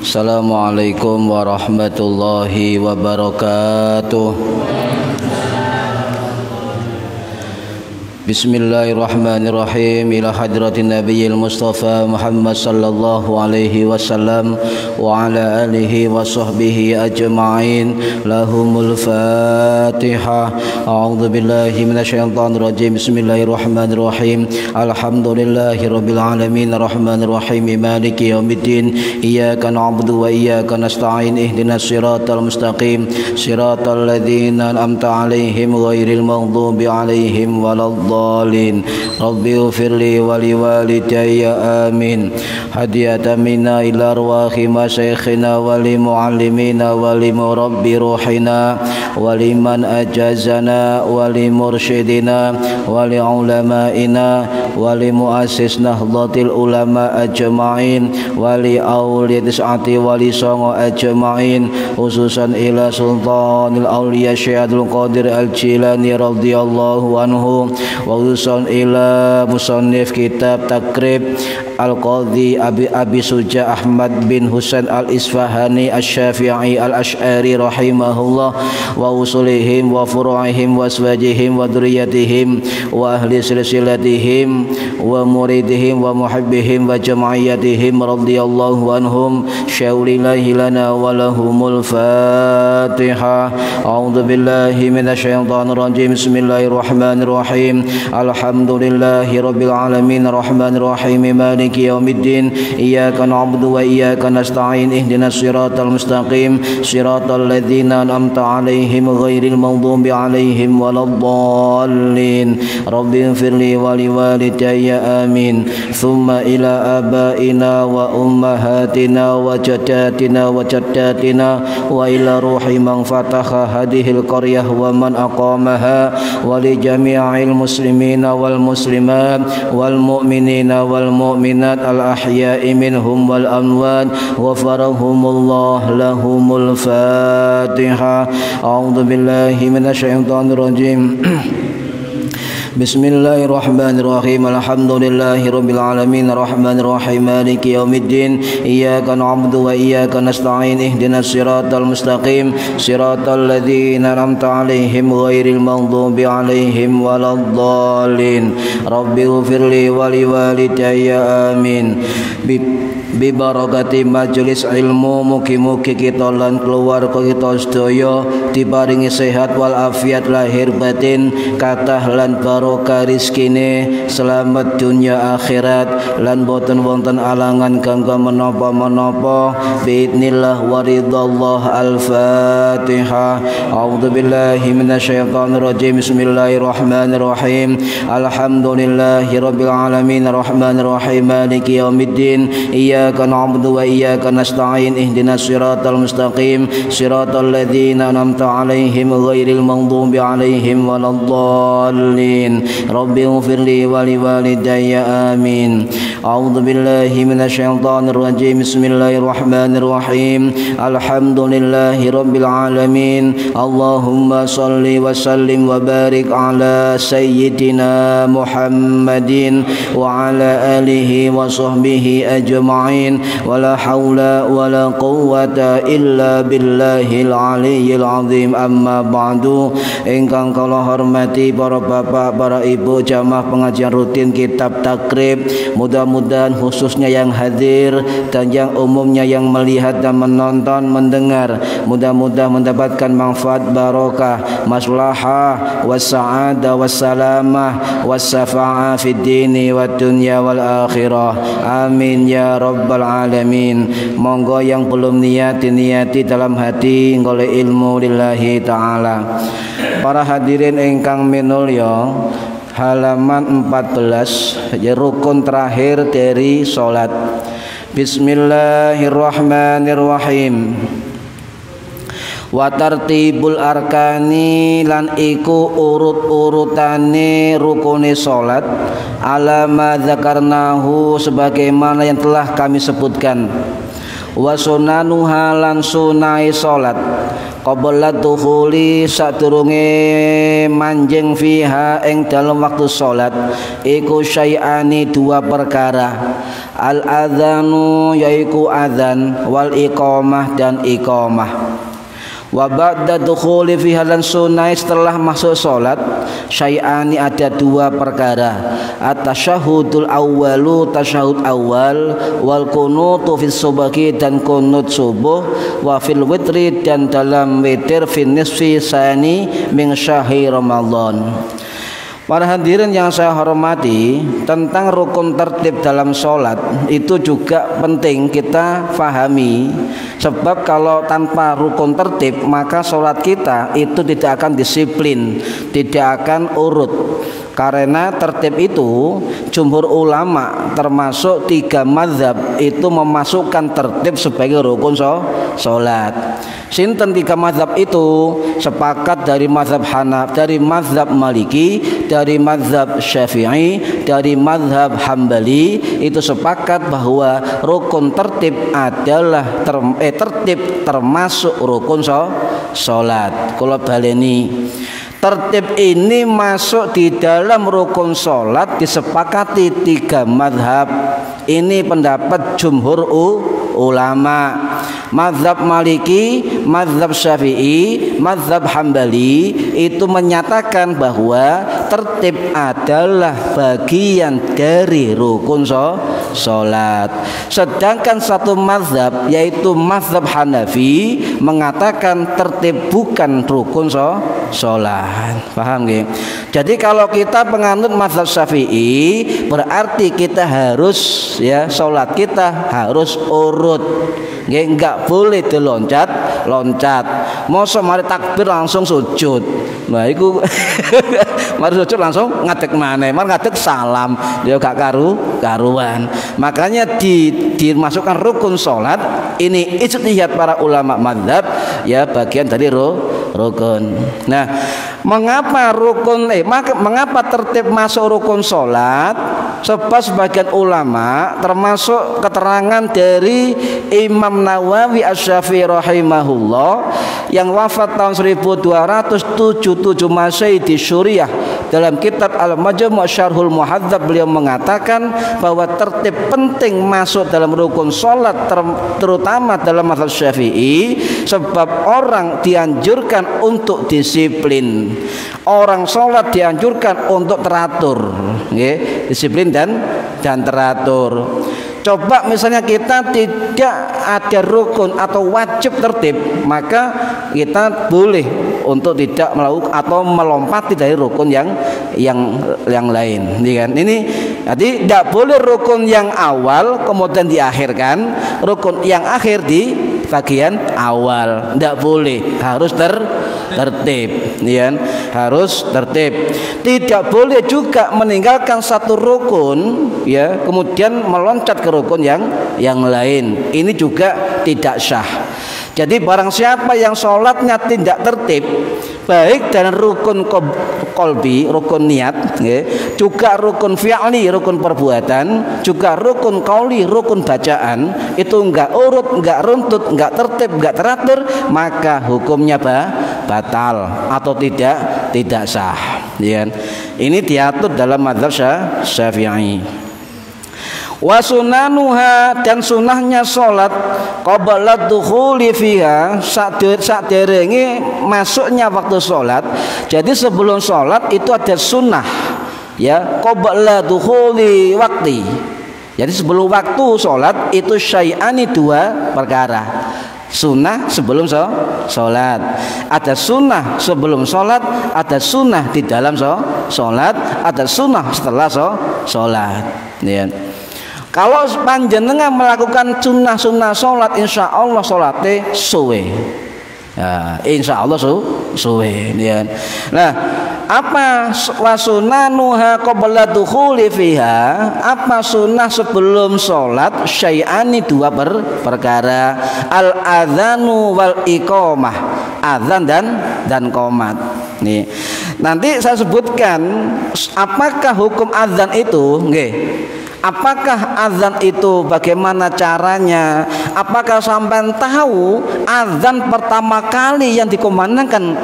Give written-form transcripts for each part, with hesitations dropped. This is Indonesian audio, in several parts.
Assalamualaikum warahmatullahi wabarakatuh. Bismillahirrahmanirrahim. Ila hadratin nabiyil mustafa Muhammad sallallahu alaihi wasallam wa ala alihi wa sahbihi ajma'in. Lahumul Fatihah. A'udzu billahi minasyaitonir rajim. Bismillahirrahmanirrahim. Alhamdulillahi rabbil alamin arrahmanir rahim maliki yaumiddin. Iyyaka na'budu wa iyyaka nasta'in. Ihdinas siratal mustaqim. Siratal ladzina an'amta 'alaihim ghairil maghdubi 'alaihim waladdallin. Rabbi ufirli wali walidayya amin. Hadiyatan minna ila arwahi masyayikhina wali muallimina wali murabbi ruhina wali man ajazana wali mursyidina wali ulamaina wali muassis nahdlatil ulama ajma'in wali awliya tis'ati wali songo ajma'in, khususan ila sultanil awliya Syaikhul Qadir Al-Jilani radhiyallahu anhu, wa khususan ila musannif kitab Takrib Al-Qadhi Abi Suja Ahmad bin Husain Al-Isfahani Asy-Syafi'i Al-Asy'ari rahimahullah, wa usulihim wa furu'ihim wa aswajihim wa dzurriyyatihim wa ahli silsilatihim wa muridihim wa muhibbihim wa jama'iyatihim radhiyallahu anhum. Syaulillahi lana wa lahumul Fatihah. A'udzu billahi minasyaitonir rajim. Bismillahirrahmanirrahim. Alhamdulillahi rabbil alamin arrahmanir rahim maliki yaumiddin. Iyyaka na'budu wa iyyaka nasta'in. Ihdinas siratal mustaqim. Siratal ladzina an'amta 'alaihim ghairil maghdubi 'alaihim waladdallin. Rabbi ighfirli wa liwalidayya amin. Thumma ila abaina wa ummahatina wa jaddatina wa jaddatina wa ila ruhi man fataha hadhil qaryah wa man aqamaha wa li jami'il muslimina wal muslimat wal mu'minina wal mu'minat al ahya'i minhum wal amwat ghafarahumullah lahumul Fatihah. A'udzu billahi minasyaitonir rajim. Bismillahirrahmanirrahim. Alhamdulillahi rabbil alamin arrahmanir rahim maliki yaumiddin. Iyyaka na'budu wa iyyaka nasta'in. Ihdinas siratal mustaqim. Siratal ladzina an'amta 'alaihim ghairil maghdubi 'alaihim waladdallin. Rabbi ighfirli wa liwalidayya amin. Bi barakati majelis ilmu, mugi-mugi kita lan keluarga kita sedaya diparingi sehat wal afiat lahir batin, kathah lan barokah rezekine, selamat dunya akhirat, lan boten wonten alangan kanggo menapa-menapa biidznillah wa ridallah. Al-Fatihah. A'udzu billahi minasyaitonir rajim. Bismillahirrahmanirrahim. Alhamdulillahi rabbil alamin arrahmanir rahim maliki yaumiddin. Iyyaka na'budu wa iyyaka nasta'in. Ihdinas siratal mustaqim. Siratal ladzina an'amta 'alaihim ghairil maghdubi 'alaihim waladdallin. Rabbi ighfirli wa liwalidayya amin. A'udzu billahi minasyaitonir rajim. Bismillahirrahmanirrahim. Alhamdulillahi rabbil alamin. Allahumma shalli wa sallim wa barik ala sayyidina Muhammadin wa ala alihi wa sahbihi ajma'in. Wala haula wala quwwata illa billahil aliyyil azim. Amma ba'du. Ingkang kula hormati para bapak, para ibu jamaah pengajian rutin kitab Takrib, mudah mudah-mudahan khususnya yang hadir dan yang umumnya yang melihat dan menonton mendengar mudah-mudahan mendapatkan manfaat barokah maslahah wassa'adah wassalamah wassafa'ah fid dini wad dunya wal akhirah amin ya rabbal alamin. Monggo yang belum niat diniati dalam hati oleh ilmu lillahi ta'ala. Para hadirin ingkang minulya, halaman 14 ya, rukun terakhir dari salat. Bismillahirrahmanirrahim. Wa tartibul arkani lan iku urut-urutane rukune salat ala ma dzakarnahu sebagaimana yang telah kami sebutkan. Wa sunanuha lan sunai salat qabla dukhuli sadurunge manjing fiha ing dalam waktu salat iku syai'ani dua perkara, al adzanu yaiku adzan wal iqamah dan iqamah. Wa ba'da dukhuli fiha lan sunai setelah masuk salat syai'ani ada dua perkara, at-tasyahudul awwalu tasyahud awal wal kunutu fis subhi dan kunut subuh wa fil witri dan dalam witir fin nisfi sani min syahri Ramadan. Para hadirin yang saya hormati, tentang rukun tertib dalam sholat itu juga penting kita fahami. Sebab kalau tanpa rukun tertib maka sholat kita itu tidak akan disiplin, tidak akan urut. Karena tertib itu jumhur ulama termasuk 3 mazhab itu memasukkan tertib sebagai rukun sholat. Sinten 3 mazhab itu sepakat dari mazhab Hanaf, dari mazhab Maliki, dari mazhab Syafi'i, dari mazhab Hambali itu sepakat bahwa rukun tertib adalah tertib termasuk rukun sholat. Kula baleni, tertib ini masuk di dalam rukun sholat disepakati 3 mazhab. Ini pendapat jumhur ulama. Mazhab Maliki, mazhab Syafi'i, mazhab Hambali itu menyatakan bahwa tertib adalah bagian dari rukun sholat. Sedangkan satu mazhab yaitu mazhab Hanafi mengatakan tertib bukan rukun sholat. Paham nggih? Jadi kalau kita penganut mazhab Syafi'i berarti kita harus ya sholat kita harus urut. Enggak boleh diloncat. Mosok mari takbir langsung sujud. Nah iku mari sujud langsung ngadeg maneh, mari ngadeg salam. Ya gak karuan. Makanya dimasukkan rukun salat ini ijtihad para ulama mazhab ya bagian dari rukun. Nah, mengapa mengapa tertib masuk rukun salat? Sebab sebagian ulama termasuk keterangan dari Imam Nawawi Asy-Syafi'i rahimahullah yang wafat tahun 1277 Masehi di Suriah, dalam kitab Al-Majmu' Syarhul Muhadzab beliau mengatakan bahwa tertib penting masuk dalam rukun salat terutama dalam mazhab Syafi'i sebab orang dianjurkan untuk disiplin. Orang salat dianjurkan untuk teratur, nggih, disiplin dan teratur. Coba misalnya kita tidak ada rukun atau wajib tertib, maka kita boleh untuk tidak melakukan atau melompati dari rukun yang lain, kan? Ini jadi tidak boleh rukun yang awal kemudian diakhirkan, rukun yang akhir di bagian awal, tidak boleh, harus tertib, ya, harus tertib. Tidak boleh juga meninggalkan satu rukun, ya, kemudian meloncat ke rukun yang lain. Ini juga tidak sah. Jadi barang siapa yang sholatnya tidak tertib, baik dalam rukun kolbi, rukun niat, ya, juga rukun fi'li, rukun perbuatan, juga rukun qauli, rukun bacaan, itu enggak urut, enggak runtut, enggak tertib, enggak teratur, maka hukumnya batal atau tidak sah. Ya. Ini diatur dalam mazhab Syafi'i. Wa sunanuha dan sunahnya salat qabla dukhuli fiha saderenge masuknya waktu salat. Jadi sebelum salat itu ada sunnah, ya, qabla dukhuli waqti, Jadi sebelum waktu sholat itu syai'ani, dua perkara. Sunnah sebelum sholat, ada sunnah sebelum sholat, ada sunnah di dalam sholat, ada sunnah setelah sholat. Ya. Kalau panjenengan melakukan sunnah sholat, insya Allah sholatnya suwe. Ya, insya Allah suwe. Ya. Nah, apa wasunanuha qabla dukhuli fiha? Apa sunnah sebelum sholat? Syai'ani, dua perkara. Al adzanu wal iqamah, adzan dan qomat. Nih, nanti saya sebutkan apakah hukum adzan itu, nggih. Apakah azan itu bagaimana caranya? Apakah sampai tahu azan pertama kali yang dikumandangkan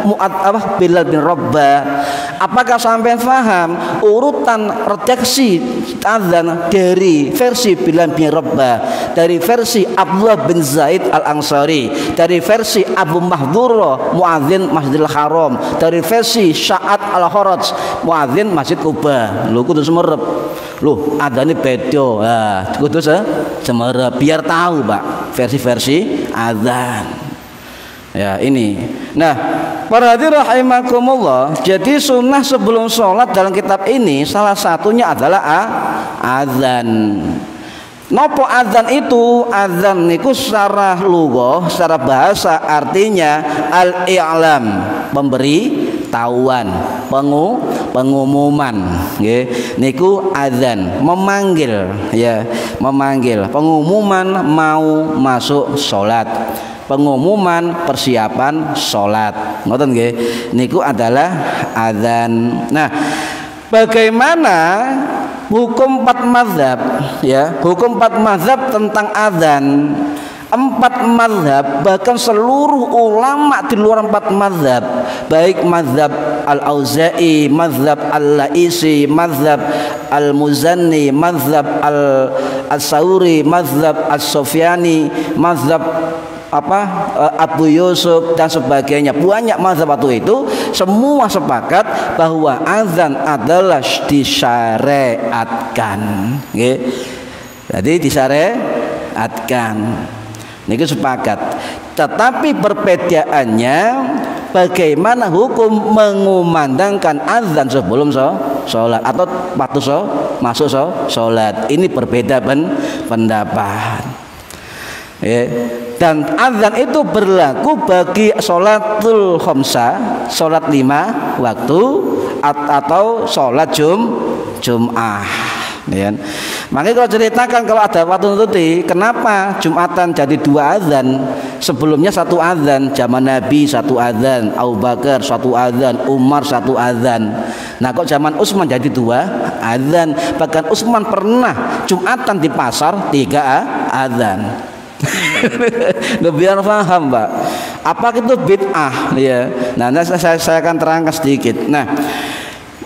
Bilal bin Rabah? Apakah sampai paham urutan redaksi azan dari versi Bilal bin Rabah, dari versi Abdullah bin Zaid al-Ansari, dari versi Abu Mahdhurah muadzin Masjidil Haram, dari versi Sya'ad al-Kharaj muadzin Masjid Kuba? Lho kudu semerep. Loh, adanya beda. Nah, kudu semerep biar tahu, Pak, versi-versi azan. Ya, ini. Nah, para hadirin rahimakumullah, jadi sunnah sebelum sholat dalam kitab ini salah satunya adalah azan. Nopo azan itu? Azan niku secara lughah, secara bahasa artinya al-i'lam, memberi tahuan, pengumuman, nggih. Niku azan, memanggil, ya, memanggil, pengumuman mau masuk sholat, pengumuman persiapan sholat, ngoten nggih. Niku adalah azan. Nah, bagaimana hukum 4 mazhab, ya, hukum 4 mazhab tentang azan? 4 mazhab, bahkan seluruh ulama di luar 4 mazhab, baik mazhab al-Auza'i, mazhab al-Laisi, mazhab al-Muzanni, mazhab al-Sauri, mazhab al-Sufyani, mazhab Abu Yusuf dan sebagainya, banyak mazhab itu semua sepakat bahwa azan adalah disyariatkan, nggih. Jadi disyariatkan, niku sepakat. Tetapi perbedaannya bagaimana hukum mengumandangkan azan sebelum sholat atau waktu masuk sholat. Ini berbeda pendapat. Ya. Dan azan itu berlaku bagi sholatul khamsah, sholat 5 waktu, atau sholat Jum'ah. Ya. Makanya kalau ceritakan kalau ada waktu nututi, kenapa Jumatan jadi 2 azan? Sebelumnya 1 azan, zaman Nabi 1 azan, Abu Bakar 1 azan, Umar 1 azan. Nah kok zaman Utsman jadi 2 azan? Bahkan Utsman pernah Jumatan di pasar 3 azan. Biar paham, Pak. Apa itu bid'ah, ya. Nah, saya akan terangkan sedikit. Nah,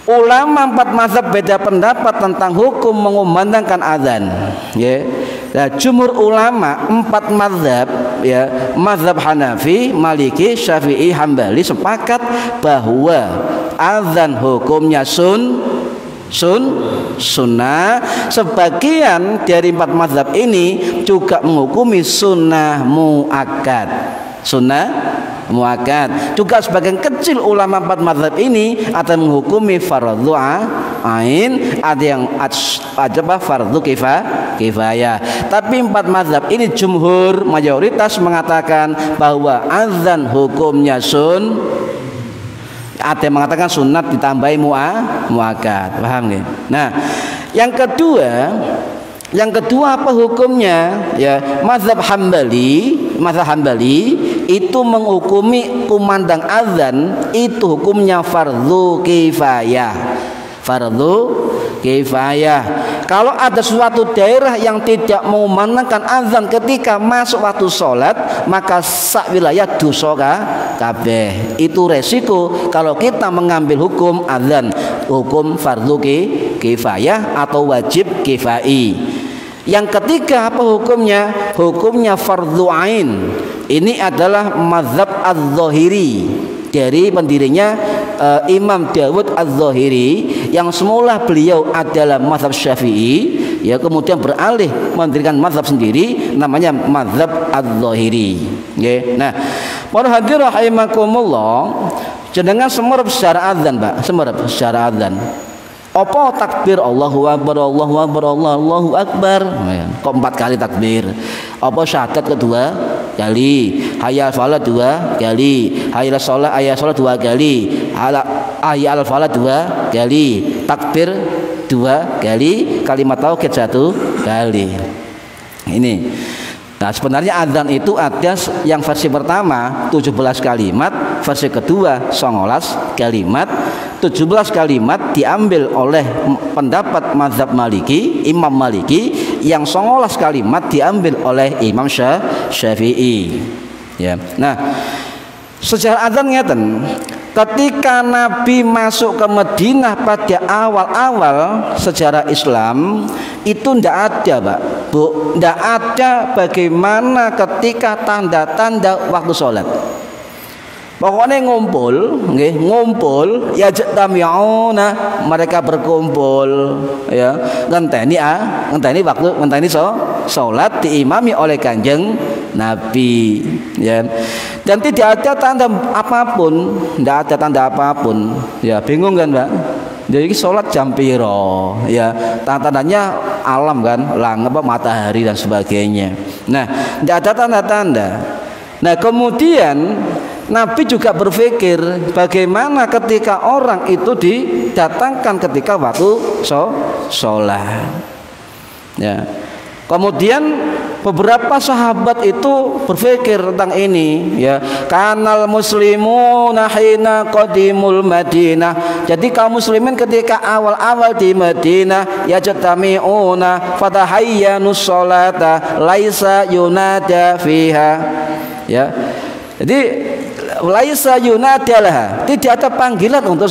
ulama 4 mazhab beda pendapat tentang hukum mengumandangkan azan, ya. Nah, jumhur ulama 4 mazhab, ya, mazhab Hanafi, Maliki, Syafi'i, Hambali sepakat bahwa azan hukumnya sunnah. Sebagian dari 4 mazhab ini juga menghukumi sunnah muakkad. Sunnah muakkad. Juga sebagian kecil ulama 4 mazhab ini ada menghukumi fardhu ain, ada yang fardhu kifayah. Tapi 4 mazhab ini jumhur mayoritas mengatakan bahwa azan hukumnya ada yang mengatakan sunat ditambahi muakkad, paham nggih? Nah, yang kedua apa hukumnya? Ya, mazhab Hambali itu menghukumi kumandang azan itu hukumnya fardhu kifayah. Kalau ada suatu daerah yang tidak mengumandangkan azan ketika masuk waktu sholat, maka sak wilayah dosa kabeh. Itu resiko kalau kita mengambil hukum azan, hukum fardhu kifayah atau wajib kifai. Yang ketiga apa hukumnya? Hukumnya fardhu ain. Ini adalah mazhab az-Zahiri, dari pendirinya Imam Dawud az-Zahiri, yang semula beliau adalah mazhab Syafi'i, ya kemudian beralih mendirikan mazhab sendiri namanya mazhab Adz-Dzahiri. Nggih. Nah, para hadirin rahimakumullah, jenengan semerep secara adzan, Pak, semerep secara adzan. Apa takbir Allahu Akbar, Allahu Akbar, Allahu Akbar, kok 4 kali takbir? Apa syahadat kedua kali, hayya shalat 2 kali, hayya shalat 2 kali, hayya al falah 2 kali, takbir 2 kali, kalimat tauhid 1 kali. Ini. Nah, sebenarnya adzan itu ada yang versi pertama 17 kalimat, versi kedua 19 kalimat. 17 kalimat diambil oleh pendapat mazhab Maliki, Imam Maliki, yang 19 kalimat diambil oleh Imam Syafi'i. Ya. Nah, sejarah adzan ngeten. Ketika Nabi masuk ke Madinah pada awal-awal sejarah Islam itu ndak ada, Pak, Bu, ndak ada bagaimana ketika tanda-tanda waktu sholat. Pokoknya ngumpul, nggih, ngumpul, ya jatami'una, mereka berkumpul, ya, ngenteni waktu salat diimami oleh Kanjeng Nabi, ya. Dan tidak ada tanda apapun, tidak ada tanda apapun. Ya, bingung kan, Mbak? Jadi salat jam piro, ya, tanda-tandanya alam kan, matahari dan sebagainya. Nah, tidak ada tanda-tanda. Nah, kemudian Nabi juga berpikir bagaimana ketika orang itu didatangkan ketika waktu sholat. Ya. Kemudian beberapa sahabat itu berpikir tentang ini, ya. Kanal muslimuna hina qadimul Madinah. Jadi kaum muslimin ketika awal-awal di Madinah yajtami'una fatahayyanus sholata laisa yunada fiha. Ya. Jadi laisa yunada laha, tidak ada panggilan untuk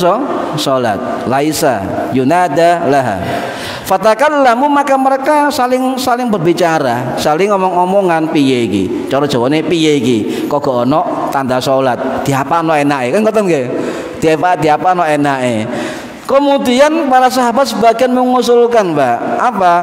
sholat. Laisa yunada laha. Fatakallamu, maka mereka saling berbicara, saling ngomong-ngomongan, piye iki? Cara Jawane piye iki? Kok gak ono tanda sholat? Diapano enake? Kan ngoten nggih. Diapano enake? Kemudian para sahabat sebagian mengusulkan, Mbak, apa?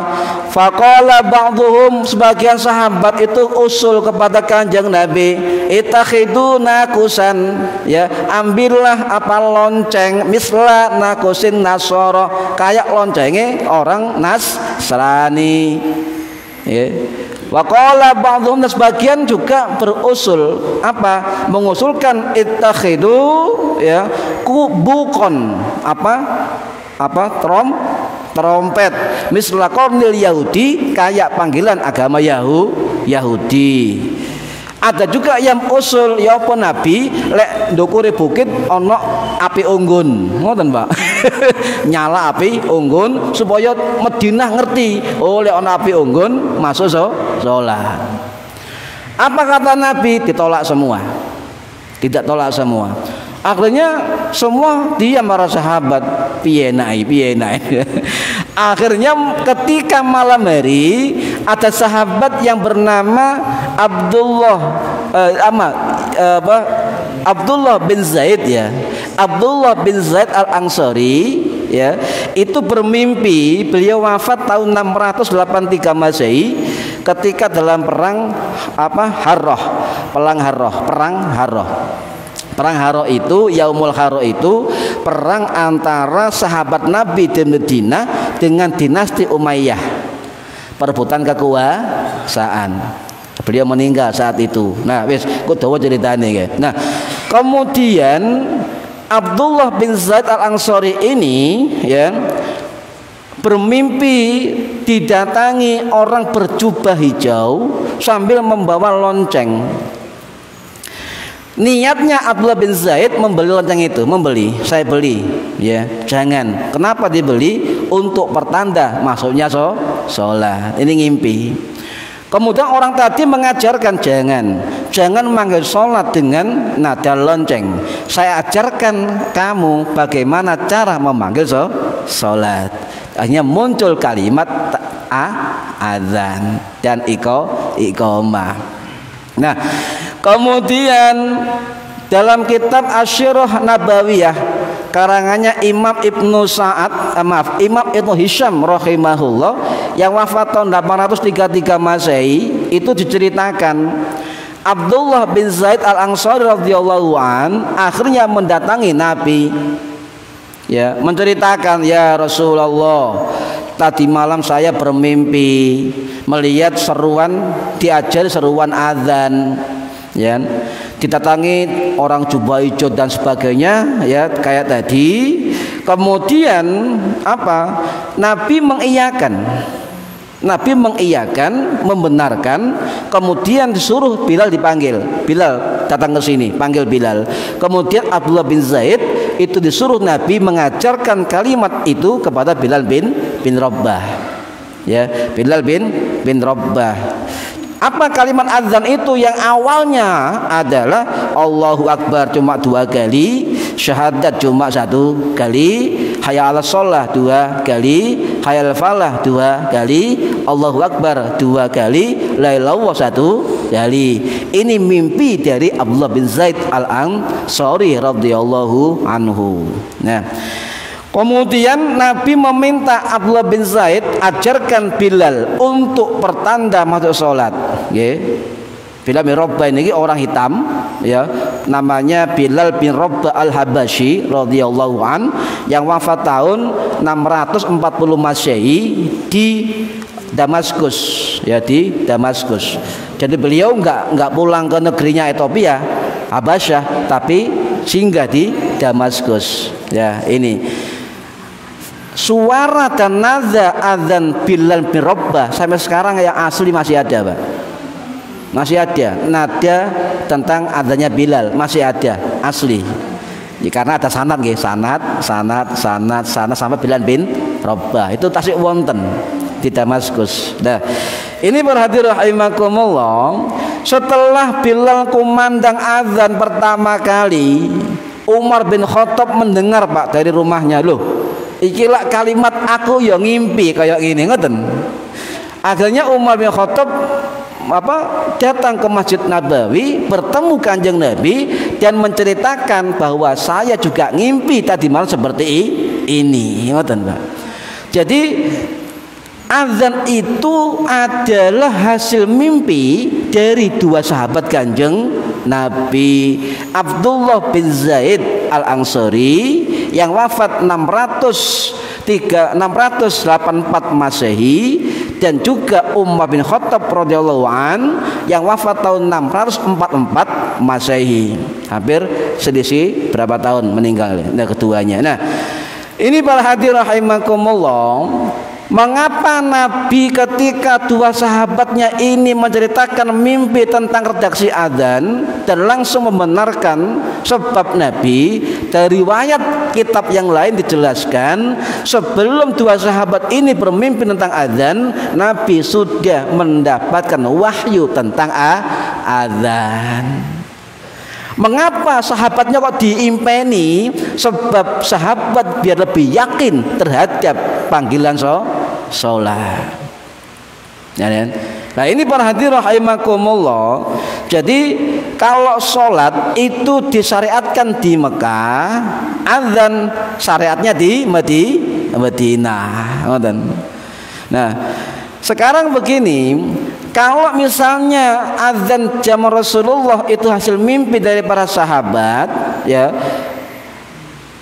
Faqala ba'dhum, sebagian sahabat itu usul kepada Kanjeng Nabi, itakhidu nakusan, ya, ambillah apa lonceng misla nakusin nasoro, kayak loncengnya orang Nasrani, ya. Waqala ba'dhum, sebagian juga berusul apa? Mengusulkan ittakhidu, ya, kubukon, apa trompet misla kornil Yahudi, kayak panggilan agama Yahudi. Ada juga yang usul, ya apa Nabi lek ndukure bukit ono api unggun, ngoten, Pak. Nyala api unggun supaya Madinah ngerti, oh lek ono api unggun masuk sholat. Apa kata Nabi? Ditolak semua. Tidak tolak semua. Akhirnya semua diam para sahabat, piye naik. Akhirnya ketika malam hari ada sahabat yang bernama Abdullah bin Zaid, ya. Abdullah bin Zaid Al-Ansari, ya, itu bermimpi, beliau wafat tahun 683 Masehi ketika dalam perang Perang Harrah itu, Yaumul Harrah itu perang antara sahabat Nabi di Madinah dengan dinasti Umayyah, perebutan kekuasaan. Beliau meninggal saat itu. Nah, wis kudawa ceritane ya. Nah, kemudian Abdullah bin Zaid Al-Ansari ini, ya, bermimpi didatangi orang berjubah hijau sambil membawa lonceng. Niatnya Abdullah bin Zaid membeli lonceng itu, saya beli, ya, jangan. Kenapa dibeli? Untuk pertanda masuknya sholat. Ini ngimpi. Kemudian orang tadi mengajarkan jangan manggil sholat dengan nada lonceng. Saya ajarkan kamu bagaimana cara memanggil sholat. Hanya muncul kalimat azan dan iqamah. Nah, kemudian dalam kitab Asyirah Nabawiyah karangannya Imam Ibnu Hisham rahimahullah, yang wafat tahun 833 Masehi itu diceritakan Abdullah bin Zaid al-Ansari radhiyallahu an akhirnya mendatangi Nabi, ya, menceritakan, ya Rasulullah, tadi malam saya bermimpi melihat seruan, diajari seruan azan, ya, didatangi orang jubah hijau dan sebagainya, ya, kayak tadi. Kemudian apa? Nabi mengiyakan, membenarkan, kemudian disuruh Bilal dipanggil. Bilal datang ke sini, panggil Bilal. Kemudian Abdullah bin Zaid itu disuruh Nabi mengajarkan kalimat itu kepada Bilal bin Rabbah. Ya, Bilal bin Rabbah. Apa kalimat azan itu? Yang awalnya adalah Allahu Akbar cuma 2 kali, syahadat cuma 1 kali, hayya 'alas shalah 2 kali, hayya 'alal falah 2 kali, Allahu Akbar 2 kali, la ilaha illallah 1 kali. Ini mimpi dari Abdullah bin Zaid al-Ansari radhiyallahu anhu. Nah, kemudian Nabi meminta Abdullah bin Zaid ajarkan Bilal untuk pertanda masuk sholat. Bilal bin Rabbah ini orang hitam, ya, namanya Bilal bin Rabbah al-Habasyi radhiyallahu an, yang wafat tahun 640 Masehi di Damaskus, ya, di Damaskus. Jadi beliau enggak pulang ke negerinya Ethiopia, Habasyah, tapi singgah di Damaskus. Ya, ini suara dan nada azan Bilal bin Rabbah sampai sekarang yang asli masih ada, Pak. Masih ada nada tentang adanya Bilal, masih ada asli. Ya, karena ada sanad nggih, sanad sampai Bilal bin Rabbah. Itu tasik wonten di Damaskus. Nah, ini perhatian rahimakumullah, setelah Bilal kumandang azan pertama kali, Umar bin Khattab mendengar, Pak, dari rumahnya, loh, ikilah kalimat aku yang ngimpi kayak gini, ngoten. Akhirnya Umar bin Khattab datang ke Masjid Nabawi, bertemu Kanjeng Nabi dan menceritakan bahwa saya juga ngimpi tadi malam seperti ini, ngoten, Pak. Jadi azan itu adalah hasil mimpi dari 2 sahabat Kanjeng Nabi, Abdullah bin Zaid al-Ansari yang wafat 684 Masehi, dan juga Umar bin Khattab radhiyallahu an yang wafat tahun 644 Masehi. Hampir selisih berapa tahun meninggal, nah, keduanya. Nah, ini para hadirin rahimakumullah, mengapa Nabi ketika 2 sahabatnya ini menceritakan mimpi tentang redaksi adzan dan langsung membenarkan? Sebab Nabi dari riwayat kitab yang lain dijelaskan, sebelum 2 sahabat ini bermimpi tentang adzan, Nabi sudah mendapatkan wahyu tentang adzan. Mengapa sahabatnya kok diimpeni? Sebab sahabat biar lebih yakin terhadap panggilan sholat. Ya, kan? Nah, ini para hadirin rahimakumullah. Jadi kalau sholat itu disyariatkan di Mekah, azan syariatnya di Madinah. Nah, sekarang begini, kalau misalnya azan zaman Rasulullah itu hasil mimpi dari para sahabat, ya,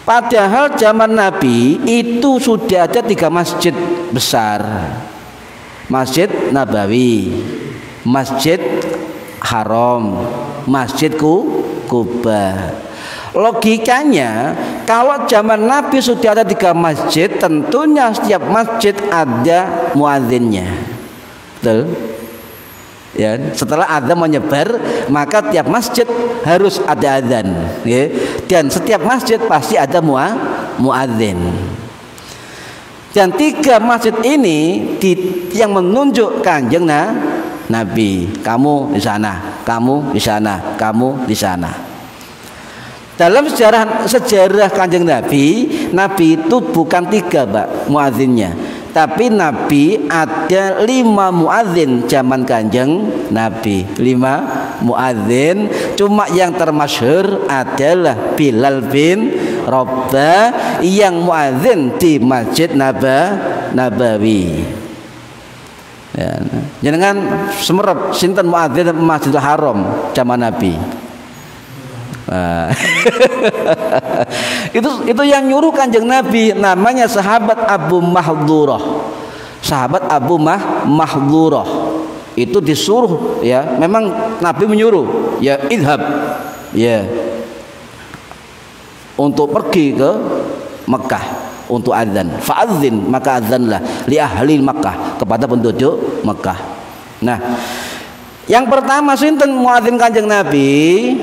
padahal zaman Nabi itu sudah ada 3 masjid besar. Masjid Nabawi, Masjid Haram, Masjid Kuba. Logikanya kalau zaman Nabi sudah ada 3 masjid, tentunya setiap masjid ada muadzinnya. Betul? Ya, setelah adzan menyebar, maka tiap masjid harus ada adzan, ya. Dan setiap masjid pasti ada muadzin. Dan 3 masjid ini yang menunjuk Kanjeng Nabi, kamu di sana, kamu di sana, kamu di sana. Dalam sejarah Kanjeng Nabi itu bukan 3, Pak, muadzinnya, tapi Nabi ada 5 muadzin zaman Kanjeng Nabi, 5 muadzin. Cuma yang termasyhur adalah Bilal bin Rabbah yang muadzin di Masjid Nabawi. Ya, jenengan semerep sinten muadzin Masjidil Haram zaman Nabi. Nah. itu yang nyuruh Kanjeng Nabi, namanya sahabat Abu Mahdurah. Sahabat Abu Mahdurah itu disuruh, ya, memang Nabi menyuruh, ya, idhab, ya, untuk pergi ke Mekah untuk azan. Fa'adzin, maka azanlah li ahli Makkah, kepada penduduk Mekah. Nah, yang pertama sinten muadzin Kanjeng Nabi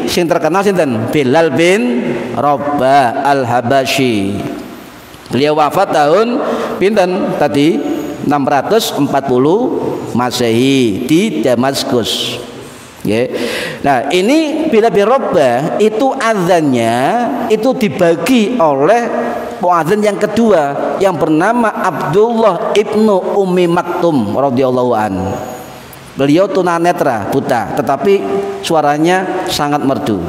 sing terkenal sinten? Bilal bin Rabah Al-Habasyi. Beliau wafat tahun pinten tadi? 640 Masehi di Damaskus. Ya. Nah, ini Bilal bin Rabah itu azannya itu dibagi oleh muadzin yang kedua yang bernama Abdullah ibnu Ummi Maktum radhiyallahu an. Beliau tunanetra, buta, tetapi suaranya sangat merdu.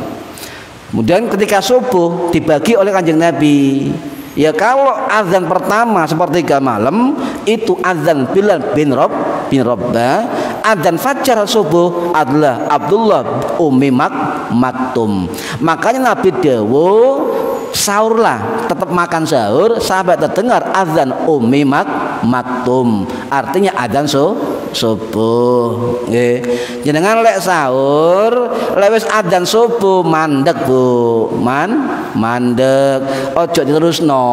Kemudian ketika subuh dibagi oleh Kanjeng Nabi. Ya, kalau azan pertama sepertiga malam itu azan Bilal bin Rabah, azan fajar subuh adalah Abdullah Ummi Maktum. Makanya Nabi dawuh sahurlah, tetap makan sahur sampai terdengar azan Ummi Maktum, artinya azan subuh. Nggih. Jenengan lek sahur, lek wis adzan subuh mandek, Bu. Mandek. Ojo diterusno.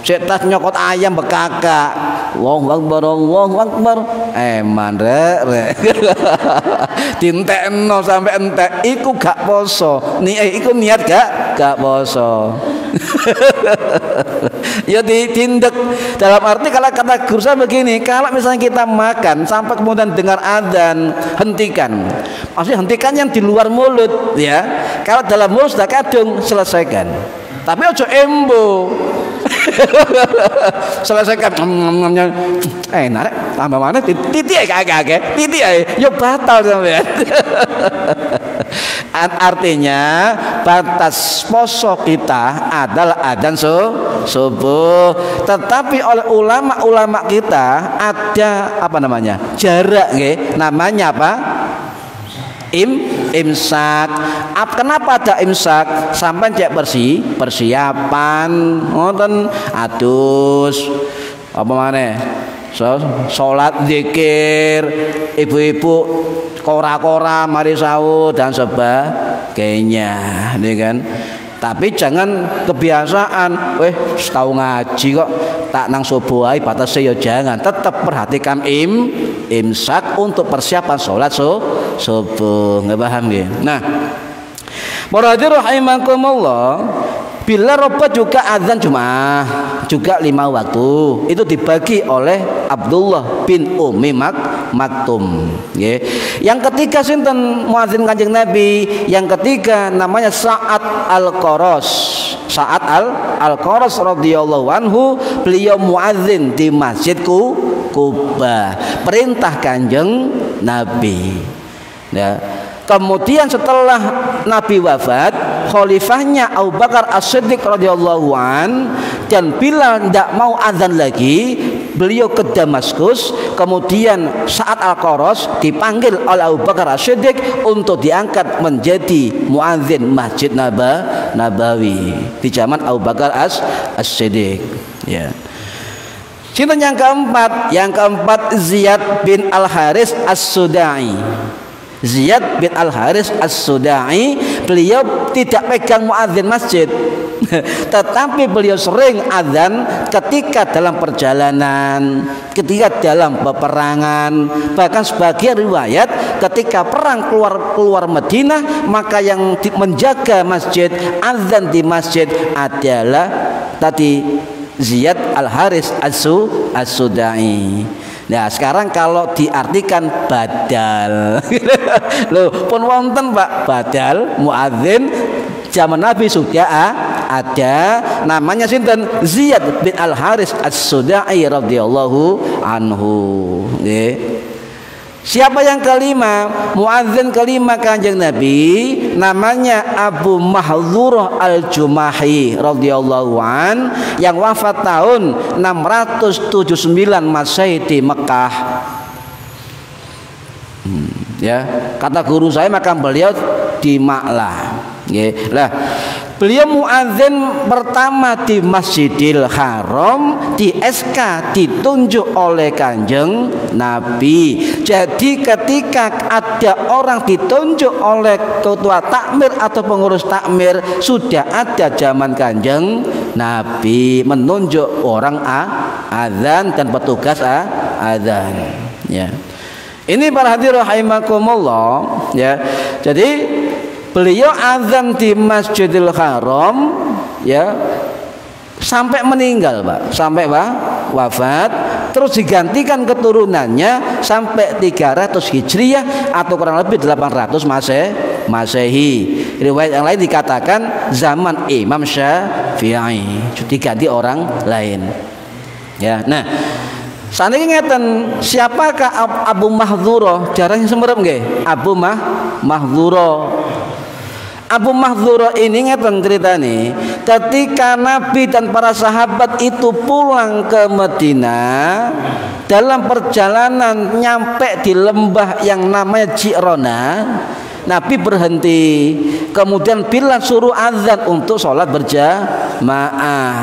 Sik tas nyokot ayam bekakak. Allahu Akbar, Allahu Akbar. Mandek. Dintekno sampai entek, iku gak poso. Iku niat gak poso. Ya ditindak, dalam arti kalau kata guru saya begini, kalau misalnya kita makan sampai kemudian dengar adzan, hentikan. Maksudnya hentikan yang di luar mulut, ya. Kalau dalam mulut sudah kadung, selesaikan. Tapi ojo embo. Selesaikan. Enak, tambah mana? Titik agak-agak. Titik aja. Yo batal sampean. Artinya batas poso kita adalah adzan subuh. Tetapi oleh ulama-ulama kita ada apa namanya? Jarak, nggih. Namanya apa? Imsak. Kenapa ada imsak? Sampai cek persiapan ngoten adus apa maneh? Salat zikir, ibu-ibu kora-kora mari sahur dan sebagainya, ini kan. Tapi jangan kebiasaan, tahu ngaji kok tak nang subuh ae batasnya, ya jangan. Tetap perhatikan imsak untuk persiapan sholat subuh. Nggak paham ya? Nah, para hadirin rahimakumullah, bila Rabah juga azan Jumat juga 5 waktu itu dibagi oleh Abdullah bin Ummi Maktum. Yang ketiga sinten muadzin Kanjeng Nabi? Yang ketiga namanya Sa'ad Al-Qaras. Sa'ad Al-Qaras radhiyallahu anhu, beliau muadzin di Masjid Kubah, perintah Kanjeng Nabi. Ya. Kemudian setelah Nabi wafat, khalifahnya Abu Bakar As-Siddiq radhiyallahu an, dan bila tidak mau azan lagi, beliau ke Damaskus. Kemudian saat Al-Qaras dipanggil oleh Abu Bakar As-Siddiq untuk diangkat menjadi muadzin Masjid Nabawi di zaman Abu Bakar As-Siddiq. Ya. Sinten yang keempat? Yang keempat Ziyad bin Al-Haris As-Sudai. Ziyad bin Al-Haris As-Sudai, beliau tidak pegang muadzin masjid, tetapi beliau sering azan ketika dalam perjalanan, ketika dalam peperangan. Bahkan sebagian riwayat ketika perang keluar Madinah, maka yang menjaga masjid, azan di masjid adalah tadi Ziyad Al-Haris As-Sudai. Nah, sekarang kalau diartikan badal, loh, pun wonten Pak, badal muadzin zaman Nabi sudah ada, namanya sinten? Ziyad bin Al-Haris As-Sudai radhiyallahu anhu. Siapa yang kelima? Muadzin kelima Kanjeng Nabi namanya Abu Mahdurah Al-Jumahi radhiyallahu an, yang wafat tahun 679 Masehi di Mekah. Ya, kata guru saya maka beliau di Maklah. Lah, beliau muadzin pertama di Masjidil Haram, di SK ditunjuk oleh Kanjeng Nabi. Jadi ketika ada orang ditunjuk oleh ketua takmir atau pengurus takmir, sudah ada zaman Kanjeng Nabi menunjuk orang azan dan petugas azan. Ya. Ini para hadirin rahimakumullah, ya. Jadi beliau azan di Masjidil Haram, ya, sampai meninggal, Pak, sampai wafat. Terus digantikan keturunannya sampai 300 Hijriah atau kurang lebih 800 Masehi. Riwayat yang lain dikatakan zaman Imam Syafi'i, diganti orang lain. Ya, nah, saniki ngeten, siapakah Abu Mahdzurah? Jarang semerem nggih. Abu Mahdzurah. Abu Mahdzurah ini ngeten ceritane, ketika Nabi dan para sahabat itu pulang ke Madinah, dalam perjalanan nyampe di lembah yang namanya Ji'rona, Nabi berhenti, kemudian Bilal suruh azan untuk sholat berjamaah.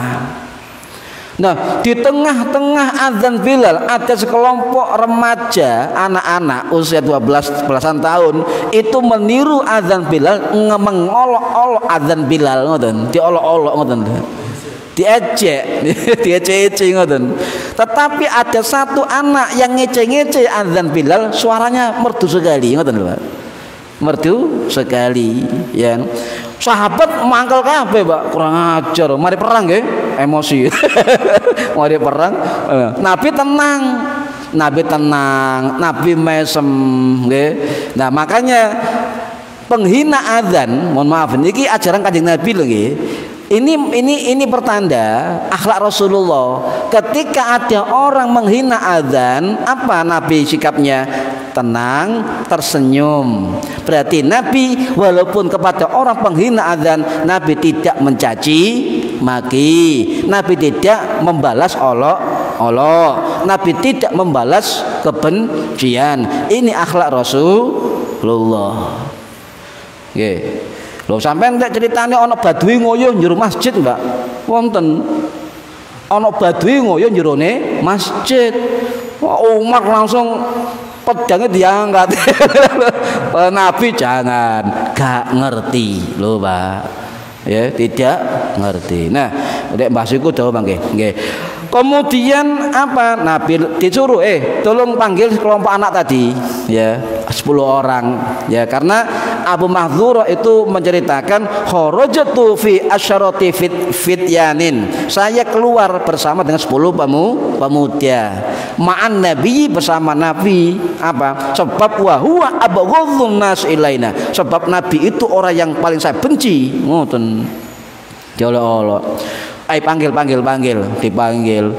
Nah, di tengah-tengah azan Bilal ada sekelompok remaja, anak-anak usia 12-belasan tahun itu meniru azan Bilal, mengolok-olok azan Bilal ngoten, diolok-olok ngoten. Diejek, diejek ngoten. Tetapi ada satu anak yang ngece-ngece azan Bilal, suaranya merdu sekali ngoten lho, Pak. Merdu sekali, ya. Sahabat mangkel kabeh, Pak, kurang ajar. Mari perang nggih, emosi. Mari perang. Nabi tenang. Nabi mesem nggih. Nah, makanya penghina azan, mohon maaf niki ajaran Kanjeng Nabi lho nggih. Ini pertanda akhlak Rasulullah. Ketika ada orang menghina azan, apa Nabi sikapnya? Tenang, tersenyum. Berarti Nabi walaupun kepada orang penghina azan, Nabi tidak mencaci maki, Nabi tidak membalas olok-olok, Nabi tidak membalas kebencian. Ini akhlak Rasulullah. Nggih. Lho sampean nek ceritane ana badui ngoyo njero masjid enggak? Wonten. Ana badui ngoyo jerone masjid. Umar langsung pedangnya diangkat. Nabi jangan, gak ngerti lho, Pak. Ya, tidak ngerti. Nah, nek mbahsiku dawuh mangke. Nggih. Kemudian apa? Nabi disuruh tolong panggil kelompok anak tadi, ya, 10 orang, ya, karena Abu Mahdzurah itu menceritakan kharajtu fi asyarati fityanin. Saya keluar bersama dengan 10 pemuda. Ma'an Nabi, bersama Nabi. Apa? Sebab wa huwa abghadhun nas ilaina. Sebab Nabi itu orang yang paling saya benci. Ngoten. Diolok-olok. Panggil, dipanggil.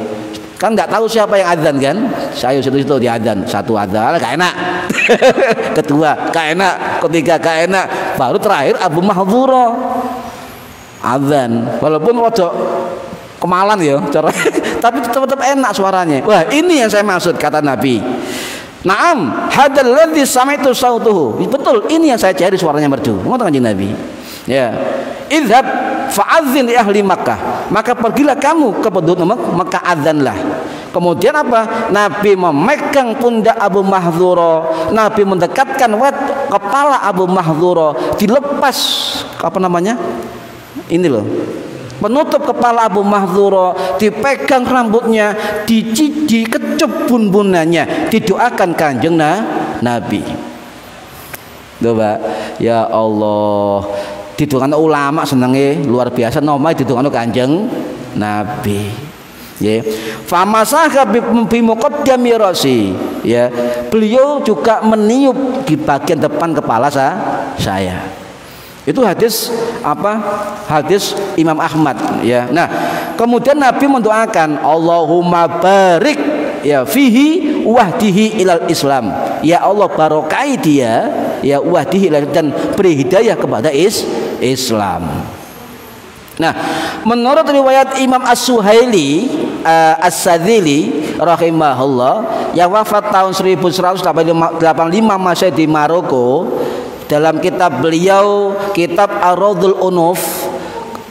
Kan nggak tahu siapa yang adzan kan? Saya situ diadzan, satu adzan gak enak. Kedua gak enak, ketiga gak enak, baru terakhir Abu Mahdzurah adzan. Walaupun rada kemalan ya, tapi tetap enak suaranya. Wah, ini yang saya maksud kata Nabi. Naam, hadzal ladzi sami'tu sautuhu. Betul, ini yang saya cari suaranya merdu. Ngoten Kanjeng Nabi. Ya. Idhab fa'adzin li ahli Makkah. Maka pergilah kamu ke penduduk Makkah, adzanlah. Kemudian apa? Nabi memegang pundak Abu Mahdzurah. Nabi mendekatkan kepala Abu Mahdzurah, dilepas apa namanya? Ini loh. Penutup kepala Abu Mahdzurah, dipegang rambutnya, dikecup bun-bunannya, didoakan Kanjeng Nabi. Coba, ya Allah. Didongakno ulama senenge luar biasa, nomai didongakno Kanjeng Nabi. Ya. Famasaka bi muqaddami rasi. Ya. Beliau juga meniup di bagian depan kepala saya. Itu hadis apa? Hadis Imam Ahmad, ya. Nah, kemudian Nabi mendoakan Allahumma barik ya fihi wahdihi ilal Islam. Ya Allah, barokai dia, ya wahdihi dan beri hidayah kepada Islam. Nah, menurut riwayat Imam As-Suhaili As-Sadzili, rahimahullah yang wafat tahun 1185 Masehi di Maroko, dalam kitab beliau, kitab Ar-Raudhul Unuf,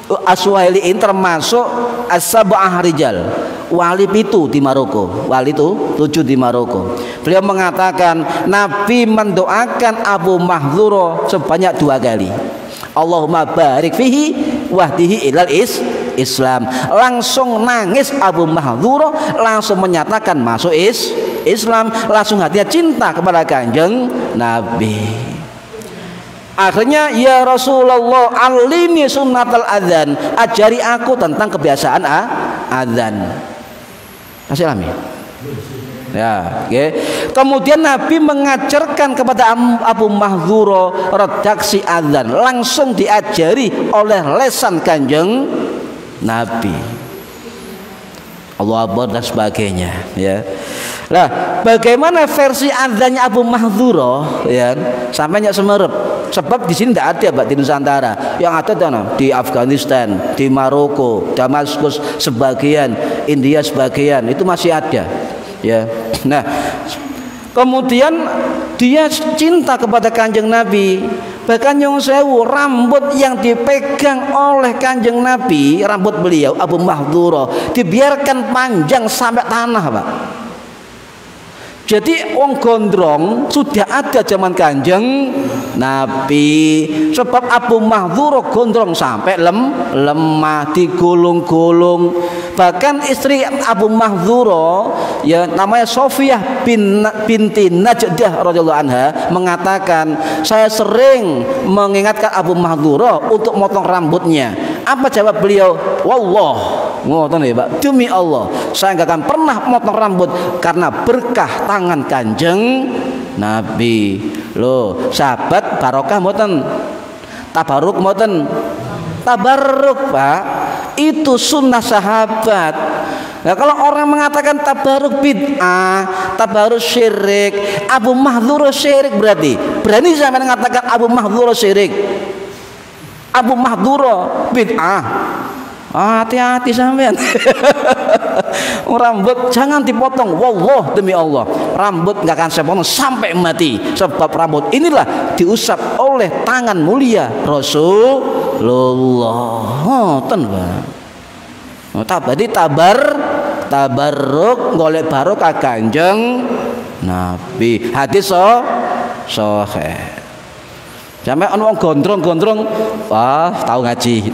As-Suhaili ini termasuk As-Sab'ah Rijal, wali itu di Maroko, wali itu 7 di Maroko. Beliau mengatakan Nabi mendoakan Abu Mahdhura sebanyak 2 kali. Allahumma barik fihi wahdihi ilal Islam. Langsung nangis Abu Mahdhura, langsung menyatakan masuk Islam, langsung hatinya cinta kepada Kanjeng Nabi. Akhirnya, ya Rasulullah, alimi sunnatal adzan, ajari aku tentang kebiasaan adzan. Masih lami? Ya, okay. Kemudian Nabi mengajarkan kepada Abu Mahdhura redaksi adzan, langsung diajari oleh lesan Kanjeng Nabi. Allah Akbar dan sebagainya, ya. Lah, bagaimana versi adzannya Abu Mahdhura, ya? Sampai nyak semerep. Sebab di sini tidak ada, Pak, di Nusantara. Yang ada di Afghanistan, di Maroko, Damaskus sebagian, India sebagian, itu masih ada, ya. Nah, kemudian dia cinta kepada Kanjeng Nabi. Bahkan yang sewu, rambut yang dipegang oleh Kanjeng Nabi, rambut beliau Abu Mahdhura, dibiarkan panjang sampai tanah, Pak. Jadi wong gondrong sudah ada zaman Kanjeng Nabi. Sebab Abu Mahdhura gondrong sampai lemah, digulung-gulung. Bahkan istri Abu Mahdhura, ya, namanya Sofiyah binti Najdah radhiyallahu anha, mengatakan, saya sering mengingatkan Abu Mahdhura untuk motong rambutnya. Apa jawab beliau? Wallah, ngoten ya, Pak, demi Allah, saya nggak akan pernah motong rambut karena berkah tangan Kanjeng Nabi. Loh, sahabat barokah mboten? Tabaruk mboten? Tabarruk, Pak. Itu sunnah sahabat. Nah, kalau orang mengatakan tabaruk bid'ah, tabaruk syirik, Abu Mahdhura syirik, berani sampai mengatakan Abu Mahdhura syirik, Abu Mahdhura bid'ah. Hati-hati sampean. Rambut jangan dipotong, wallah, demi Allah, rambut nggak akan saya potong sampai mati. Sebab rambut inilah diusap oleh tangan mulia Rasulullah. Ngoten, Pak. Tadi tabarruk golek barokah Kanjeng Nabi. Hadis sahih. Sampai ono gondrong-gondrong, wah, tahu ngaji.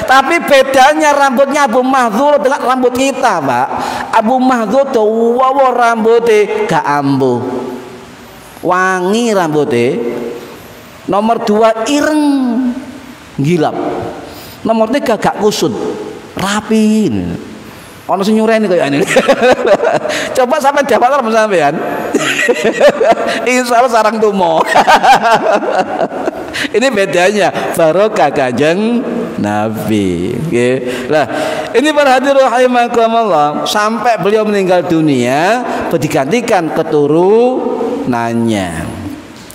Tapi bedanya rambutnya Abu Mahdhura dengan rambut kita, Pak. Abu Mahdhura tuh wow, rambutnya gak ambuh, wangi rambutnya. Nomor 2 ireng, gilap. Nomor 3 gak kusut, rapi. Ono sing nyureni kaya ini. Coba sampai dapat sama sampean. Insya Allah sarang tumo. Ini bedanya barokah Kanjeng Nabi. Okay. Lah, ini para hadirin rahimakumullah, sampai beliau meninggal dunia digantikan keturunannya.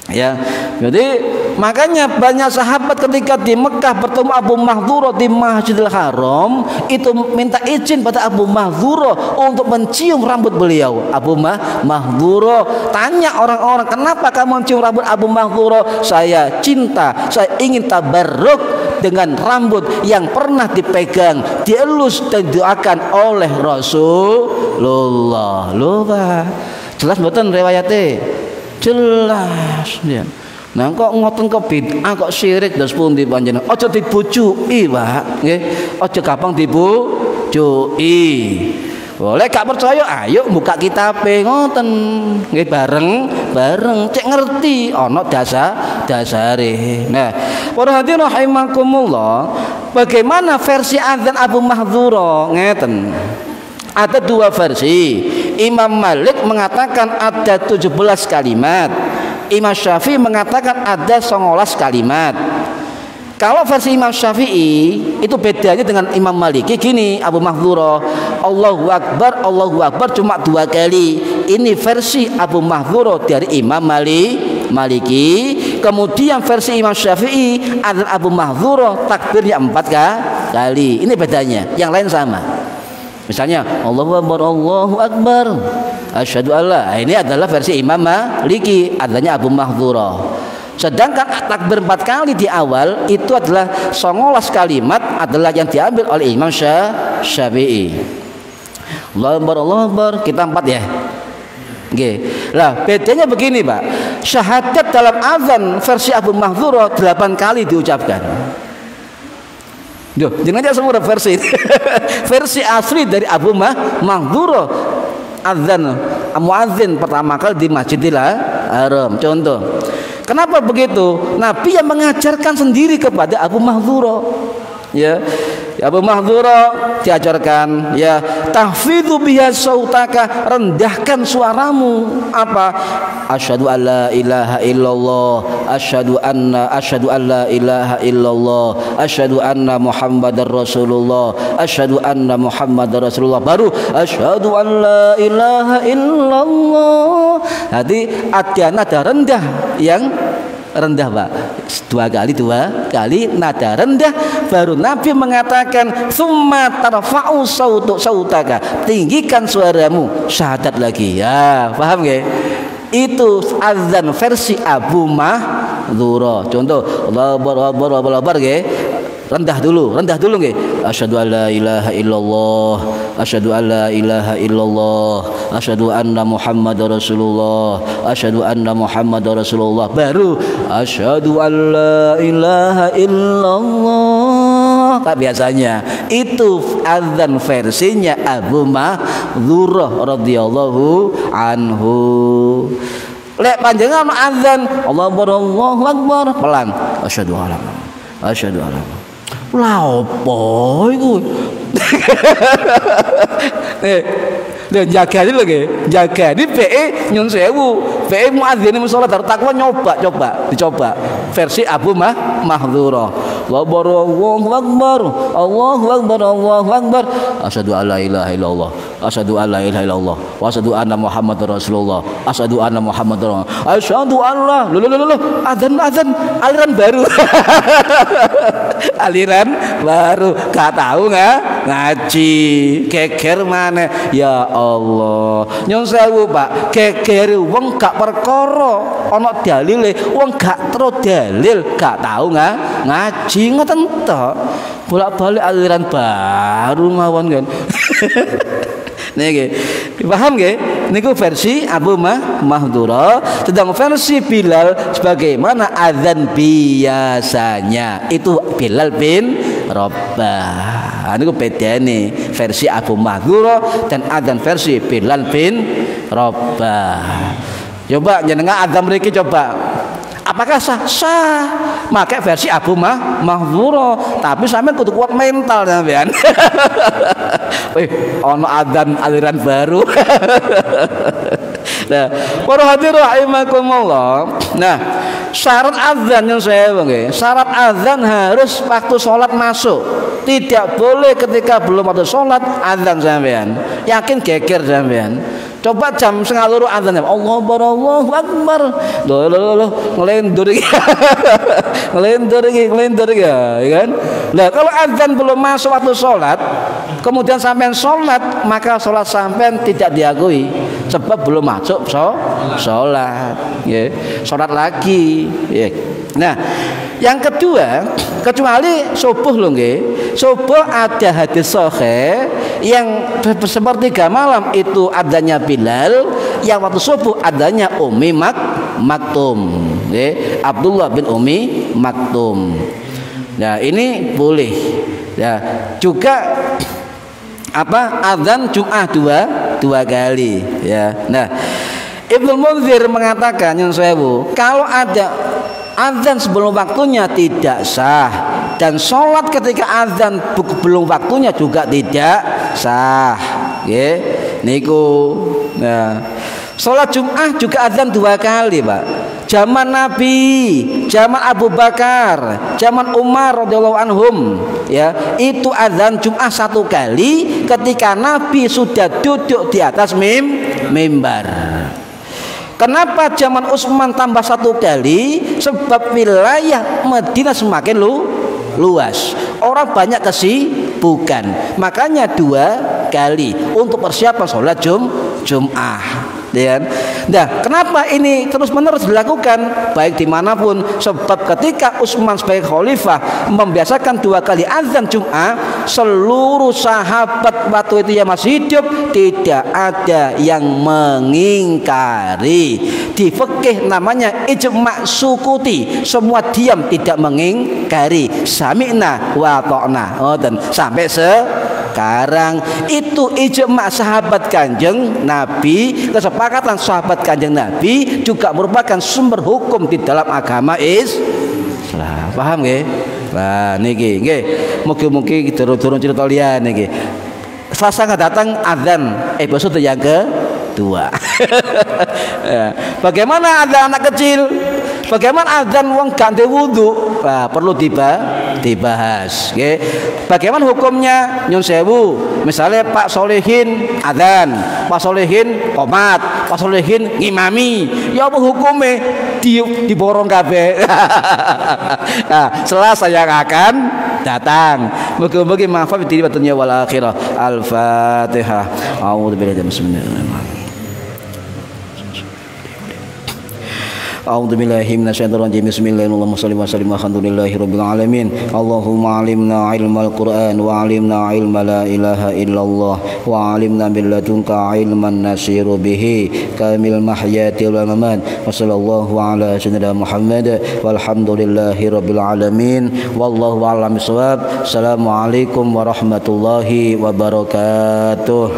Ya, jadi makanya banyak sahabat ketika di Mekah bertemu Abu Mahdhura di Masjidil Haram, itu minta izin pada Abu Mahdhura untuk mencium rambut beliau. Abu Mahdhura tanya orang-orang, kenapa kamu mencium rambut Abu Mahdhura? Saya cinta, saya ingin tabarruk dengan rambut yang pernah dipegang, dielus dan didoakan oleh Rasulullah. Loh, Pak, jelas mboten riwayate? Jelas, ya. Nah, kok ngoten kok bid'ah, kok syirik dan sepundi panjenengan? Aja dibujuki, Pak, nggih. Aja gampang dibujuki. Boleh gak percaya, ayo buka kitabe ngoten, nggih, bareng cek ngerti ana dasare. Nah, para hadirin rahimakumullah, bagaimana versi adzan Abu Mahdhura ngeten? Ada 2 versi. Imam Malik mengatakan ada 17 kalimat. Imam Syafi'i mengatakan ada 19 kalimat. Kalau versi Imam Syafi'i itu bedanya dengan Imam Maliki gini, Abu Mahdhura Allahu Akbar cuma 2 kali. Ini versi Abu Mahdhura dari Imam Maliki. Kemudian versi Imam Syafi'i ada Abu Mahdhura takbirnya 4 kali. Ini bedanya. Yang lain sama. Misalnya Allahu Akbar, Allahu Akbar, asyhadu alla. Ini adalah versi Imam Maliki, adanya Abu Mahdhurah. Sedangkan takbir 4 kali di awal itu adalah 19 kalimat adalah yang diambil oleh Imam Syafi'i. Allahu Akbar, Allahu Akbar, kita 4 ya. Oke. Lah bedanya begini Pak, syahadat dalam azan versi Abu Mahdhurah 8 kali diucapkan. Duh, jangan aja semua versi. Versi asli dari Abu Mahdhurah azan muadzin pertama kali di Masjidil Haram. Contoh. Kenapa begitu? Nabi yang mengajarkan sendiri kepada Abu Mahdhurah. Ya. Abu Mahdhurah diajarkan ya tahfidzu biha sautaka, rendahkan suaramu. Apa? Asyhadu alla ilaha illallah, asyhadu alla ilaha illallah, asyhadu anna muhammadar rasulullah, asyhadu anna muhammadar rasulullah, baru asyhadu alla ilaha illallah. Jadi ada nada rendah yang rendah Pak, 2 kali nada rendah, baru Nabi mengatakan summa tarfa'u sautaka, tinggikan suaramu, syahadat lagi. Ya paham gak? Itu azan versi Abu Mahdhurah. Contoh Allahu Akbar gak? Rendah dulu nggih. Asyhadu alla ilaha illallah, asyhadu alla ilaha illallah, asyhadu anna muhammadar rasulullah, asyhadu anna muhammadar rasulullah, baru asyhadu alla ilaha illallah. Tak biasanya itu azan versinya Abu Mahdhurah radhiyallahu anhu. Lek panjenengan azan Allahu Akbar pelan, asyhadu alla lah opo iku. Jaga ini lagi, jaga ini PE nyun sewu, PE muadzin musola takwa dicoba versi Abu Mahdhurah. Allahu Akbar, Allahu Akbar, Allahu Akbar, asyhadu alla ilaha illallah, asyhadu alla ilaha illallah, wa asyhadu anna muhammadar rasulullah, asyhadu anna muhammadar rasulullah, asyhadu alla azan aliran baru. Aliran baru, gak tahu nggak ngaji geger mana ya Allah. Nyun sewu Pak, geger wong gak perkara ana dalile, wong gak terus dalil gak tahu nggak ngaji ngoten tok, bolak-balik aliran baru mawon kan. Niki paham nggih? Niku versi Abu Mahdhurah. Sedang versi Bilal sebagaimana azan biasanya itu Bilal bin Rabah. Niku bedane versi Abu Mahdhurah dan azan versi Bilal bin Rabah. Coba jenengan azan mriki coba. Apakah sah? Sah. Makai versi Abu Mahdhurah, tapi sampean kudu kuat mental sampean. Ono adzan aliran baru. Nah, para hadirin rahimakumullah. Nah, syarat adzan yang saya nggih, syarat adzan harus waktu sholat masuk. Tidak boleh ketika belum ada sholat adzan sampean. Yakin geger sampean. Coba jam 2:30 adzan. Allahu Akbar. Loh, ngelendur iki. Ngelendur ya kan? Nah, kalau adzan belum masuk waktu sholat, kemudian sampean sholat, maka sholat sampean tidak diakui sebab belum masuk sholat. Ya, sholat lagi. Ya. Nah, yang kedua, kecuali subuh loh nggih. Subuh ada hadis sahih yang sepertiga malam itu adanya Bilal, yang waktu subuh adanya Ummi Maktum. Nggih, Abdullah bin Ummi Maktum. Nah, ini boleh. Ya, juga azan Jumat dua kali ya. Nah, Ibnu Munzir mengatakan yang sewu, kalau ada azan sebelum waktunya tidak sah, dan sholat ketika azan belum waktunya juga tidak sah. Nggih, niku. Nah, sholat Jumat juga azan 2 kali, Pak. Zaman Nabi, zaman Abu Bakar, zaman Umar radhiyallahu anhum, ya, itu azan Jumat 1 kali ketika Nabi sudah duduk di atas mimbar. Kenapa zaman Utsman tambah 1 kali? Sebab wilayah Madinah semakin luas, orang banyak kesibukan, makanya 2 kali untuk persiapan sholat Jum'ah. Ya. Nah, kenapa ini terus-menerus dilakukan baik dimanapun? Sebab ketika Utsman sebagai khalifah membiasakan 2 kali azan Jum'ah, seluruh sahabat waktu itu yang masih hidup tidak ada yang mengingkari. Di fikih namanya ijma' sukuti, semua diam tidak mengingkari. Sami'na wa ta'na. Dan sampai sekarang itu ijma' sahabat Kanjeng Nabi. Kesepakatan sahabat Kanjeng Nabi juga merupakan sumber hukum di dalam agama Islam. Paham nggih? Nah niki nggih, mugi-mugi turun-turun cerita liyan niki. Selasa datang azan besok yang kedua. Bagaimana azan anak kecil? Bagaimana azan wong gak ndek wudu? Nah, perlu dibahas. Okay. Bagaimana hukumnya? Nyun sewu. Misalnya Pak Solehin azan, Pak Solehin qomat, Pak Solehin ngimami. Ya apa hukumnya? Diborong kabeh. Nah, Selasa yang akan datang. Mugi-mugi manfaat di dunia wal akhirah. Al-Fatihah. A'udzubillahi bismillahirrahmanirrahim. A'udzubillahi minasyaitonir rajim. Bismillahirrahmanirrahim. Alhamdulillahirabbil alamin. Allahumma 'allimna 'ilmal Qur'an wa 'allimna 'ilma la ilaha illallah wa 'allimna min ladunka 'ilman nasiru bihi kamil mahyati wal mamat. Wa sallallahu ala sayyidina Muhammad walhamdulillahirabbil alamin. Wallahu a'lam bishawab. Assalamualaikum warahmatullahi wabarakatuh.